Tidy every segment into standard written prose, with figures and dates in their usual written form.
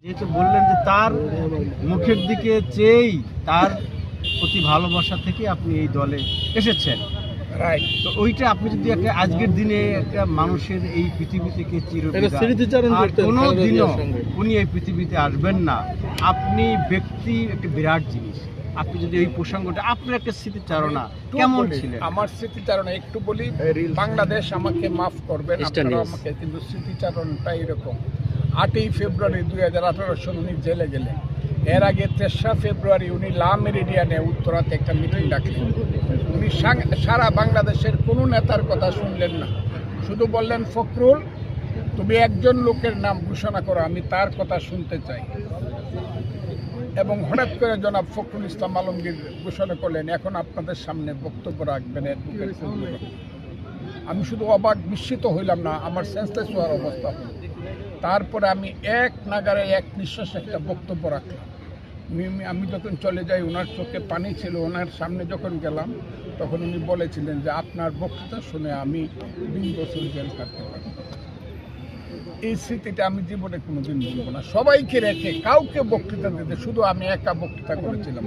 যেহেতু বললেন যে তার মুখের দিকে চেয়েই তার প্রতি ভালোবাসা থেকে আপনি এই দলে এসেছেন, রাইট। তো ওইটা আপনি যদি একটা আজকের দিনে একটা মানুষের এই পৃথিবী থেকে কোনো দিনও উনি এই পৃথিবীতে আসবেন না, আপনি ব্যক্তি একটা বিরাট জিনিস। আপনি যদি এই প্রসঙ্গটা আপনার একটা স্মৃতিচারণা কেমন ছিলেন? আমার স্মৃতিচারণা একটু বলি, বাংলাদেশ আমাকে মাফ করবেন আপনারা আমাকে, কিন্তু স্মৃতিচারণটা এরকম। 8ই ফেব্রুয়ারি 2018 উনি জেলে গেলেন। এর আগে 3রা ফেব্রুয়ারি উনি লা মেরিডিয়ানে উত্তরাতে একটা মিটিং ডাকলেন। উনি সারা বাংলাদেশের কোনো নেতার কথা শুনলেন না, শুধু বললেন ফখরুল তুমি একজন লোকের নাম ঘোষণা করো, আমি তার কথা শুনতে চাই। এবং হঠাৎ করে জনাব ফখরুল ইসলাম আলমগীর ঘোষণা করলেন এখন আপনাদের সামনে বক্তব্য রাখবেন অ্যাডভোকেট ফজলুর রহমান। আমি শুধু অবাক বিস্মিত হইলাম না, আমার সেন্সলেস হওয়ার অবস্থা হলো। তারপরে আমি এক নাগারে এক নিঃশ্বাসে একটা বক্তব্য রাখলাম। আমি যখন চলে যাই ওনার চোখে পানি ছিল, ওনার সামনে যখন গেলাম তখন উনি বলেছিলেন যে আপনার বক্তৃতা শুনে আমি 20 বছর জেল কাটতে পারি। এই স্মৃতিটা আমি জীবনে কোনোদিন ভুলব না। সবাইকে রেখে কাউকে বক্তৃতা দিতে, শুধু আমি একা বক্তৃতা করেছিলাম।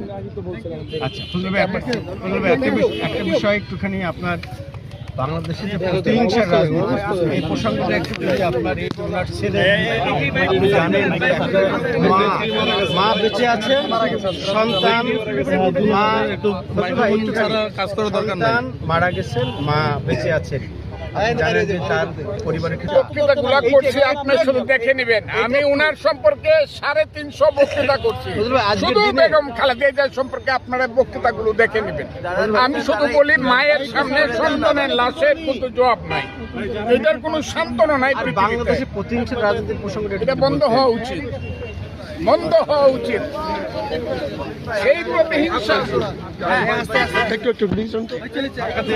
আচ্ছা ফজলুল ভাই, একটা বিষয় একটুখানি আপনার বাংলাদেশে যে প্রতিহিংসার রাজনীতি, এই প্রসঙ্গটা একটু যদি আপনার এই ওনার ছেলে আপনি জানেন যে একটা মা বেঁচে আছে, সন্তান সন্তান মারা গেছেন, মা বেঁচে আছেন, জানেন যে তার পরিবারের বক্তৃতাগুলো করছি আপনি শুধু দেখে নেবেন। আমি ওনার সম্পর্কে 350 বক্তৃতা করছি, শুধু বেগম খালেদা জিয়ার সম্পর্কে আপনারা বক্তৃতাগুলো দেখে নেবেন। আমি শুধু বলি মায়ের সামনে সন্তানের লাশের কিন্তু জবাব নাই, এটার কোনো সান্ত্বনা নাই। বাংলাদেশে প্রতিহিংসার রাজনীতির প্রসঙ্গটা এটা বন্ধ হওয়া উচিত, বন্ধ হওয়া উচিত। সেই প্রতিহিংসা